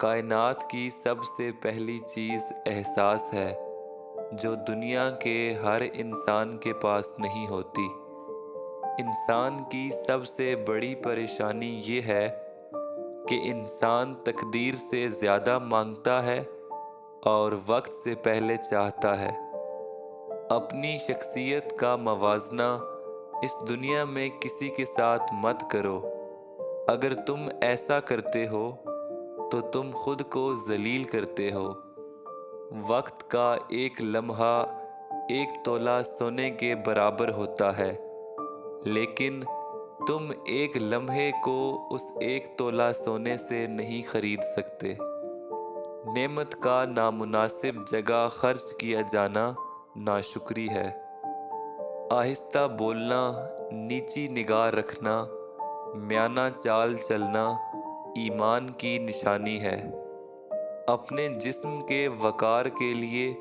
کائنات کی سب سے پہلی چیز احساس ہے جو دنیا کے ہر انسان کے پاس نہیں ہوتی۔ انسان کی سب سے بڑی پریشانی یہ ہے کہ انسان تقدیر سے زیادہ مانگتا ہے اور وقت سے پہلے چاہتا ہے۔ اپنی شخصیت کا موازنہ اس دنیا میں کسی کے ساتھ مت کرو۔ اگر تم ایسا کرتے ہو تو تم خود کو ذلیل کرتے ہو۔ وقت کا ایک لمحہ ایک تولہ سونے کے برابر ہوتا ہے، لیکن تم ایک لمحے کو اس ایک تولہ سونے سے نہیں خرید سکتے۔ نعمت کا نامناسب جگہ خرچ کیا جانا ناشکری ہے۔ آہستہ بولنا، نیچی نگاہ رکھنا، میانہ چال چلنا ایمان کی نشانی ہے۔ اپنے جسم کے وقار کے لیے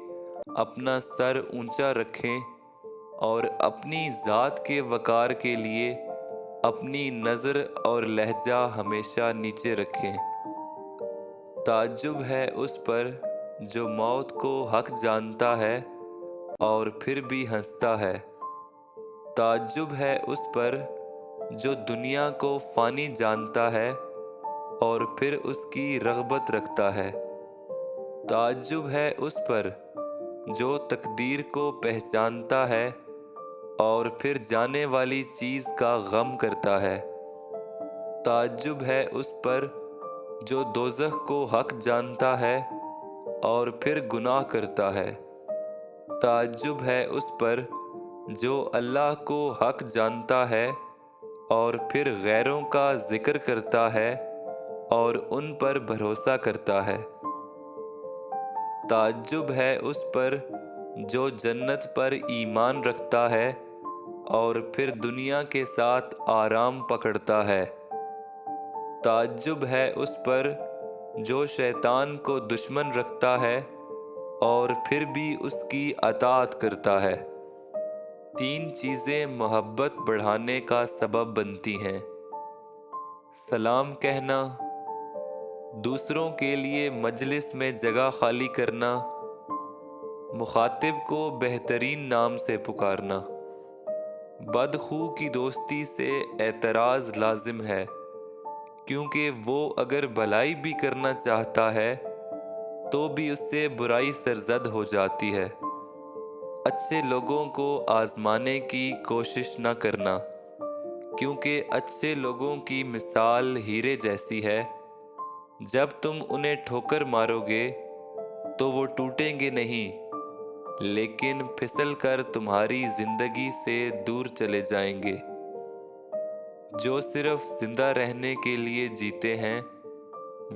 اپنا سر اونچا رکھیں اور اپنی ذات کے وقار کے لیے اپنی نظر اور لہجہ ہمیشہ نیچے رکھیں۔ تعجب ہے اس پر جو موت کو حق جانتا ہے اور پھر بھی ہنستا ہے۔ تعجب ہے اس پر جو دنیا کو فانی جانتا ہے اور پھر اس کی رغبت رکھتا ہے۔ تعجب ہے اس پر جو تقدیر کو پہچانتا ہے اور پھر جانے والی چیز کا غم کرتا ہے۔ تعجب ہے اس پر جو دوزخ کو حق جانتا ہے اور پھر گناہ کرتا ہے۔ تعجب ہے اس پر جو اللہ کو حق جانتا ہے اور پھر غیروں کا ذکر کرتا ہے اور ان پر بھروسہ کرتا ہے۔ تعجب ہے اس پر جو جنت پر ایمان رکھتا ہے اور پھر دنیا کے ساتھ آرام پکڑتا ہے۔ تعجب ہے اس پر جو شیطان کو دشمن رکھتا ہے اور پھر بھی اس کی اطاعت کرتا ہے۔ تین چیزیں محبت بڑھانے کا سبب بنتی ہیں: سلام کہنا، دوسروں کے لیے مجلس میں جگہ خالی کرنا، مخاطب کو بہترین نام سے پکارنا۔ بدخو کی دوستی سے اعتراض لازم ہے، کیونکہ وہ اگر بھلائی بھی کرنا چاہتا ہے تو بھی اس سے برائی سرزد ہو جاتی ہے۔ اچھے لوگوں کو آزمانے کی کوشش نہ کرنا، کیونکہ اچھے لوگوں کی مثال ہیرے جیسی ہے۔ جب تم انہیں ٹھوکر مارو گے تو وہ ٹوٹیں گے نہیں، لیکن پھسل کر تمہاری زندگی سے دور چلے جائیں گے۔ جو صرف زندہ رہنے کے لیے جیتے ہیں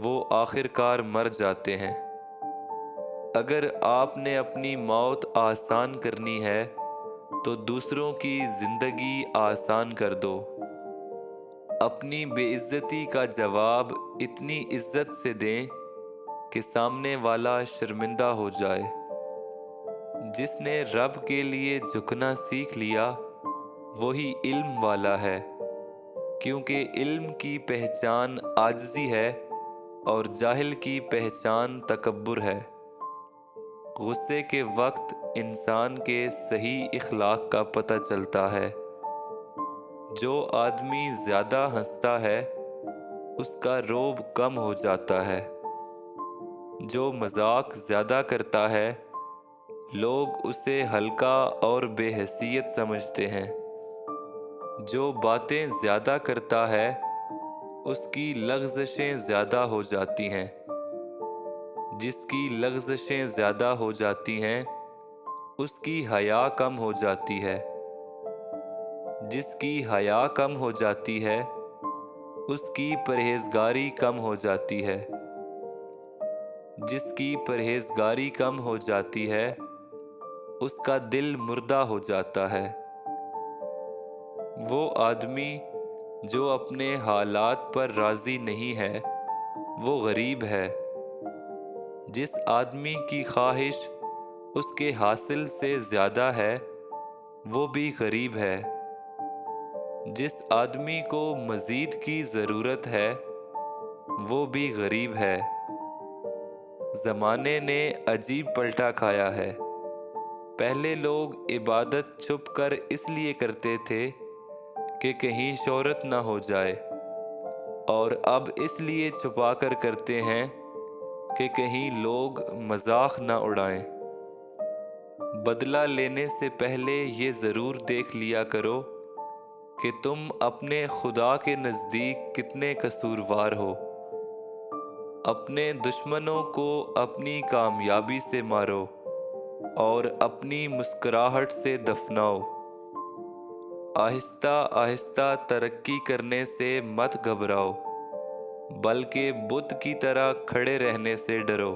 وہ آخر کار مر جاتے ہیں۔ اگر آپ نے اپنی موت آسان کرنی ہے تو دوسروں کی زندگی آسان کر دو۔ اپنی بے عزتی کا جواب اتنی عزت سے دیں کہ سامنے والا شرمندہ ہو جائے۔ جس نے رب کے لیے جھکنا سیکھ لیا وہی علم والا ہے، کیونکہ علم کی پہچان عاجزی ہے اور جاہل کی پہچان تکبر ہے۔ غصے کے وقت انسان کے صحیح اخلاق کا پتہ چلتا ہے۔ جو آدمی زیادہ ہنستا ہے اس کا رعب کم ہو جاتا ہے۔ جو مذاق زیادہ کرتا ہے لوگ اسے ہلکا اور بے حیثیت سمجھتے ہیں۔ جو باتیں زیادہ کرتا ہے اس کی لغزشیں زیادہ ہو جاتی ہیں۔ جس کی لغزشیں زیادہ ہو جاتی ہیں اس کی حیا کم ہو جاتی ہے۔ جس کی حیا کم ہو جاتی ہے اس کی پرہیزگاری کم ہو جاتی ہے۔ جس کی پرہیزگاری کم ہو جاتی ہے اس کا دل مردہ ہو جاتا ہے۔ وہ آدمی جو اپنے حالات پر راضی نہیں ہے وہ غریب ہے۔ جس آدمی کی خواہش اس کے حاصل سے زیادہ ہے وہ بھی غریب ہے۔ جس آدمی کو مزید کی ضرورت ہے وہ بھی غریب ہے۔ زمانے نے عجیب پلٹا کھایا ہے۔ پہلے لوگ عبادت چھپ کر اس لیے کرتے تھے کہ کہیں شہرت نہ ہو جائے، اور اب اس لیے چھپا کر کرتے ہیں کہ کہیں لوگ مذاق نہ اڑائیں۔ بدلہ لینے سے پہلے یہ ضرور دیکھ لیا کرو کہ تم اپنے خدا کے نزدیک کتنے قصوروار ہو۔ اپنے دشمنوں کو اپنی کامیابی سے مارو اور اپنی مسکراہٹ سے دفناؤ۔ آہستہ آہستہ ترقی کرنے سے مت گھبراؤ، بلکہ بت کی طرح کھڑے رہنے سے ڈرو۔